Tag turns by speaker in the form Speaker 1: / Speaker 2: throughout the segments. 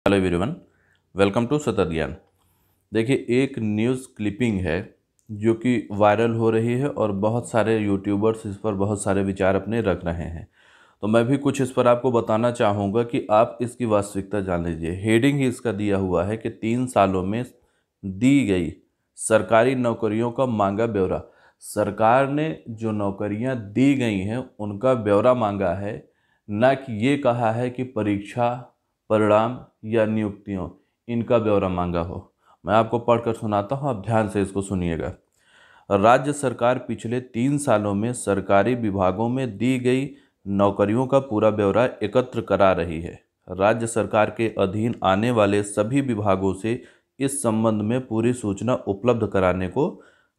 Speaker 1: Hello everyone, welcome to सतत ज्ञान। देखिए, एक न्यूज़ क्लिपिंग है जो कि वायरल हो रही है और बहुत सारे यूट्यूबर्स इस पर बहुत सारे विचार अपने रख रहे हैं। तो मैं भी कुछ इस पर आपको बताना चाहूँगा कि आप इसकी वास्तविकता जान लीजिए। हेडिंग ही इसका दिया हुआ है कि 3 सालों में दी गई सरकारी नौकरियों का मांगा ब्यौरा। सरकार ने जो नौकरियां दी गई हैं उनका ब्यौरा मांगा है, ना कि ये कहा है कि परीक्षा परिणाम या नियुक्तियों इनका ब्यौरा मांगा हो। मैं आपको पढ़कर सुनाता हूँ, आप ध्यान से इसको सुनिएगा। राज्य सरकार पिछले 3 सालों में सरकारी विभागों में दी गई नौकरियों का पूरा ब्यौरा एकत्र करा रही है। राज्य सरकार के अधीन आने वाले सभी विभागों से इस संबंध में पूरी सूचना उपलब्ध कराने को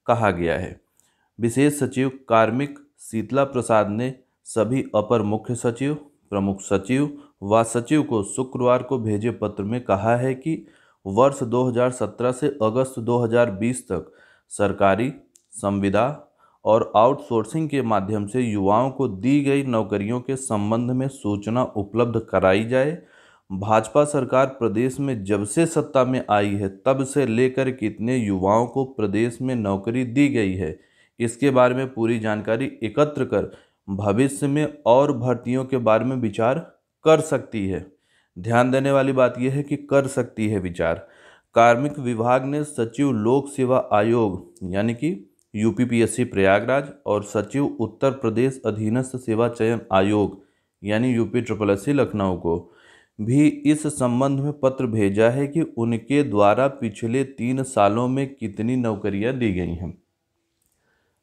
Speaker 1: कहा गया है। विशेष सचिव कार्मिक शीतला प्रसाद ने सभी अपर मुख्य सचिव, प्रमुख सचिव व सचिव को शुक्रवार को भेजे पत्र में कहा है कि वर्ष 2017 से अगस्त 2020 तक सरकारी संविदा और आउटसोर्सिंग के माध्यम से युवाओं को दी गई नौकरियों के संबंध में सूचना उपलब्ध कराई जाए। भाजपा सरकार प्रदेश में जब से सत्ता में आई है तब से लेकर कितने युवाओं को प्रदेश में नौकरी दी गई है, इसके बारे में पूरी जानकारी एकत्र कर भविष्य में और भर्तियों के बारे में विचार कर सकती है। ध्यान देने वाली बात यह है कि कर सकती है विचार। कार्मिक विभाग ने सचिव लोक सेवा आयोग यानी कि यूपीपीएससी प्रयागराज और सचिव उत्तर प्रदेश अधीनस्थ सेवा चयन आयोग यानी यूपी ट्रिपल एससी लखनऊ को भी इस संबंध में पत्र भेजा है कि उनके द्वारा पिछले 3 सालों में कितनी नौकरियां दी गई हैं।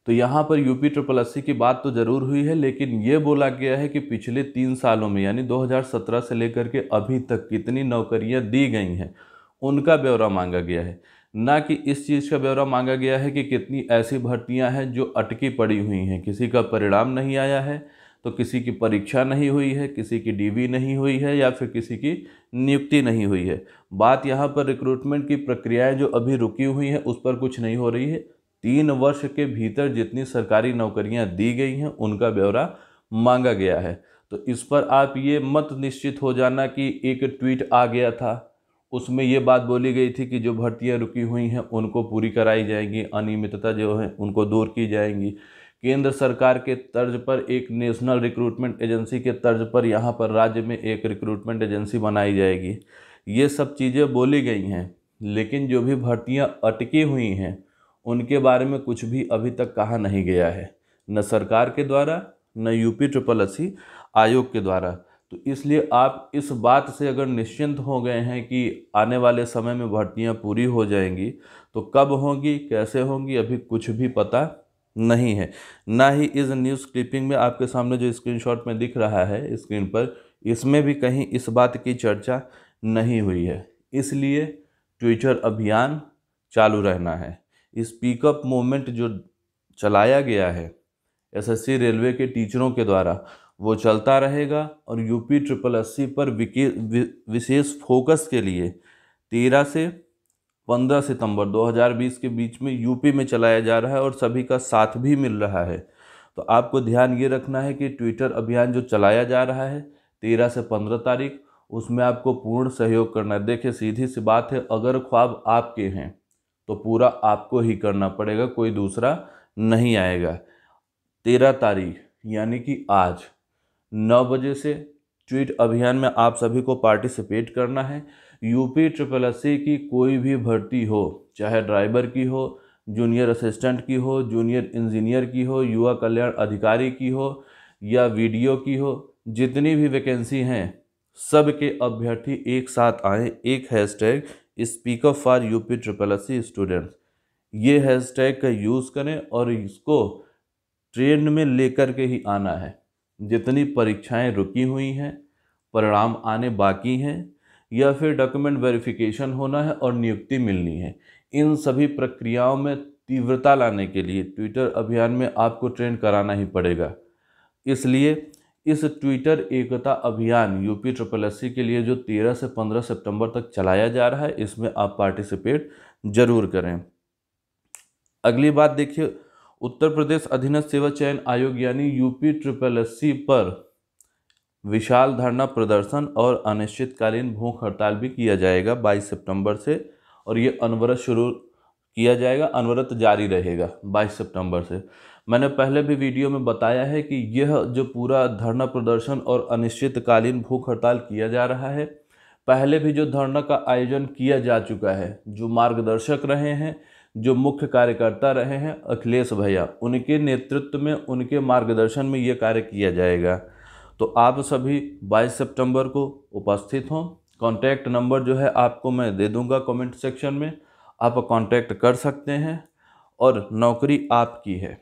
Speaker 1: तो यहाँ पर यूपी ट्रिपल एससी की बात तो जरूर हुई है, लेकिन ये बोला गया है कि पिछले 3 सालों में यानी 2017 से लेकर के अभी तक कितनी नौकरियां दी गई हैं उनका ब्यौरा मांगा गया है, ना कि इस चीज़ का ब्यौरा मांगा गया है कि कितनी ऐसी भर्तियां हैं जो अटकी पड़ी हुई हैं, किसी का परिणाम नहीं आया है, तो किसी की परीक्षा नहीं हुई है, किसी की डीवी नहीं हुई है या फिर किसी की नियुक्ति नहीं हुई है। बात यहाँ पर रिक्रूटमेंट की प्रक्रियाएं जो अभी रुकी हुई हैं उस पर कुछ नहीं हो रही है। 3 वर्ष के भीतर जितनी सरकारी नौकरियां दी गई हैं उनका ब्यौरा मांगा गया है। तो इस पर आप ये मत निश्चित हो जाना कि एक ट्वीट आ गया था, उसमें ये बात बोली गई थी कि जो भर्तियां रुकी हुई हैं उनको पूरी कराई जाएंगी, अनियमितता जो है उनको दूर की जाएंगी। केंद्र सरकार के तर्ज पर एक नेशनल रिक्रूटमेंट एजेंसी के तर्ज पर यहाँ पर राज्य में एक रिक्रूटमेंट एजेंसी बनाई जाएगी। ये सब चीज़ें बोली गई हैं, लेकिन जो भी भर्तियां अटकी हुई हैं उनके बारे में कुछ भी अभी तक कहा नहीं गया है, न सरकार के द्वारा न यूपी ट्रिपल एससी आयोग के द्वारा। तो इसलिए आप इस बात से अगर निश्चिंत हो गए हैं कि आने वाले समय में भर्तियां पूरी हो जाएंगी, तो कब होंगी कैसे होंगी अभी कुछ भी पता नहीं है। ना ही इस न्यूज़ क्लिपिंग में आपके सामने जो स्क्रीनशॉट में दिख रहा है स्क्रीन पर, इसमें भी कहीं इस बात की चर्चा नहीं हुई है। इसलिए ट्विटर अभियान चालू रहना है। स्पीकअप मूवमेंट जो चलाया गया है एसएससी रेलवे के टीचरों के द्वारा वो चलता रहेगा और यूपी ट्रिपल एससी पर विशेष फोकस के लिए 13 से 15 सितंबर 2020 के बीच में यूपी में चलाया जा रहा है और सभी का साथ भी मिल रहा है। तो आपको ध्यान ये रखना है कि ट्विटर अभियान जो चलाया जा रहा है 13 से 15 तारीख, उसमें आपको पूर्ण सहयोग करना है। देखिए, सीधी सी बात है, अगर ख्वाब आपके हैं तो पूरा आपको ही करना पड़ेगा, कोई दूसरा नहीं आएगा। 13 तारीख यानी कि आज 9 बजे से ट्वीट अभियान में आप सभी को पार्टिसिपेट करना है। यूपी ट्रिपल एससी की कोई भी भर्ती हो, चाहे ड्राइवर की हो, जूनियर असिस्टेंट की हो, जूनियर इंजीनियर की हो, युवा कल्याण अधिकारी की हो या वीडियो की हो, जितनी भी वैकेंसी हैं सब के अभ्यर्थी एक साथ आए। एक hashtag speak up for UP triple SC students, ये हैशटैग का यूज़ करें और इसको ट्रेंड में लेकर के ही आना है। जितनी परीक्षाएं रुकी हुई हैं, परिणाम आने बाकी हैं या फिर डॉक्यूमेंट वेरिफिकेशन होना है और नियुक्ति मिलनी है, इन सभी प्रक्रियाओं में तीव्रता लाने के लिए ट्विटर अभियान में आपको ट्रेंड कराना ही पड़ेगा। इसलिए इस ट्विटर एकता अभियान यूपी ट्रिपल एससी के लिए जो 13 से 15 सितंबर तक चलाया जा रहा है, इसमें आप पार्टिसिपेट जरूर करें। अगली बात देखिए, उत्तर प्रदेश अधीनस्थ सेवा चयन आयोग यानी यूपी ट्रिपल एससी पर विशाल धरना प्रदर्शन और अनिश्चितकालीन भूख हड़ताल भी किया जाएगा 22 सितंबर से, और ये अनवरत शुरू किया जाएगा, अनवरत जारी रहेगा 22 सितंबर से। मैंने पहले भी वीडियो में बताया है कि यह जो पूरा धरना प्रदर्शन और अनिश्चितकालीन भूख हड़ताल किया जा रहा है, पहले भी जो धरना का आयोजन किया जा चुका है, जो मार्गदर्शक रहे हैं, जो मुख्य कार्यकर्ता रहे हैं अखिलेश भैया, उनके नेतृत्व में, उनके मार्गदर्शन में ये कार्य किया जाएगा। तो आप सभी 22 सितंबर को उपस्थित हों। कॉन्टैक्ट नंबर जो है आपको मैं दे दूंगा कमेंट सेक्शन में, आप कांटेक्ट कर सकते हैं। और नौकरी आपकी है,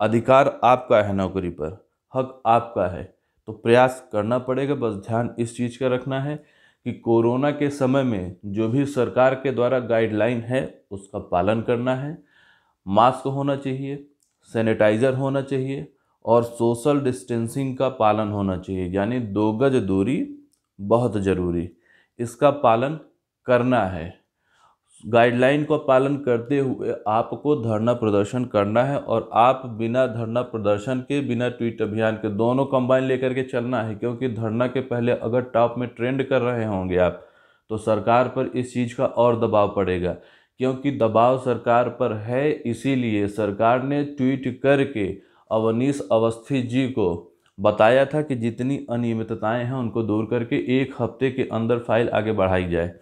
Speaker 1: अधिकार आपका है, नौकरी पर हक आपका है, तो प्रयास करना पड़ेगा। बस ध्यान इस चीज़ का रखना है कि कोरोना के समय में जो भी सरकार के द्वारा गाइडलाइन है उसका पालन करना है। मास्क होना चाहिए, सैनिटाइज़र होना चाहिए और सोशल डिस्टेंसिंग का पालन होना चाहिए, यानी 2 गज दूरी बहुत ज़रूरी, इसका पालन करना है। गाइडलाइन का पालन करते हुए आपको धरना प्रदर्शन करना है, और आप बिना धरना प्रदर्शन के, बिना ट्वीट अभियान के, दोनों कंबाइन लेकर के चलना है। क्योंकि धरना के पहले अगर टॉप में ट्रेंड कर रहे होंगे आप, तो सरकार पर इस चीज़ का और दबाव पड़ेगा। क्योंकि दबाव सरकार पर है, इसीलिए सरकार ने ट्वीट करके अवनीश अवस्थी जी को बताया था कि जितनी अनियमितताएं हैं उनको दूर करके 1 हफ्ते के अंदर फाइल आगे बढ़ाई जाए।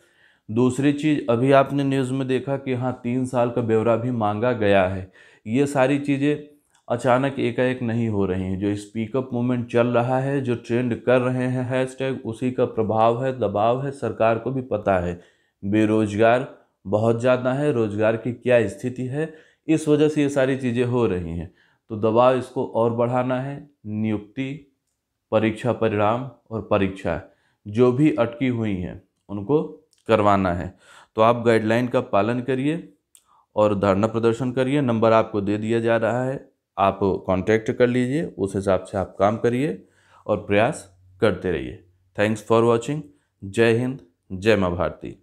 Speaker 1: दूसरी चीज़, अभी आपने न्यूज़ में देखा कि हाँ 3 साल का ब्यौरा भी मांगा गया है। ये सारी चीज़ें अचानक एकाएक नहीं हो रही हैं। जो स्पीकअप मूवमेंट चल रहा है, जो ट्रेंड कर रहे हैं हैशटैग, उसी का प्रभाव है, दबाव है। सरकार को भी पता है बेरोजगार बहुत ज़्यादा है, रोजगार की क्या स्थिति है, इस वजह से ये सारी चीज़ें हो रही हैं। तो दबाव इसको और बढ़ाना है। नियुक्ति, परीक्षा परिणाम और परीक्षा जो भी अटकी हुई हैं उनको करवाना है। तो आप गाइडलाइन का पालन करिए और धरना प्रदर्शन करिए। नंबर आपको दे दिया जा रहा है, आप कांटेक्ट कर लीजिए, उस हिसाब से आप काम करिए और प्रयास करते रहिए। Thanks for watching. जय हिंद, जय माँ भारती।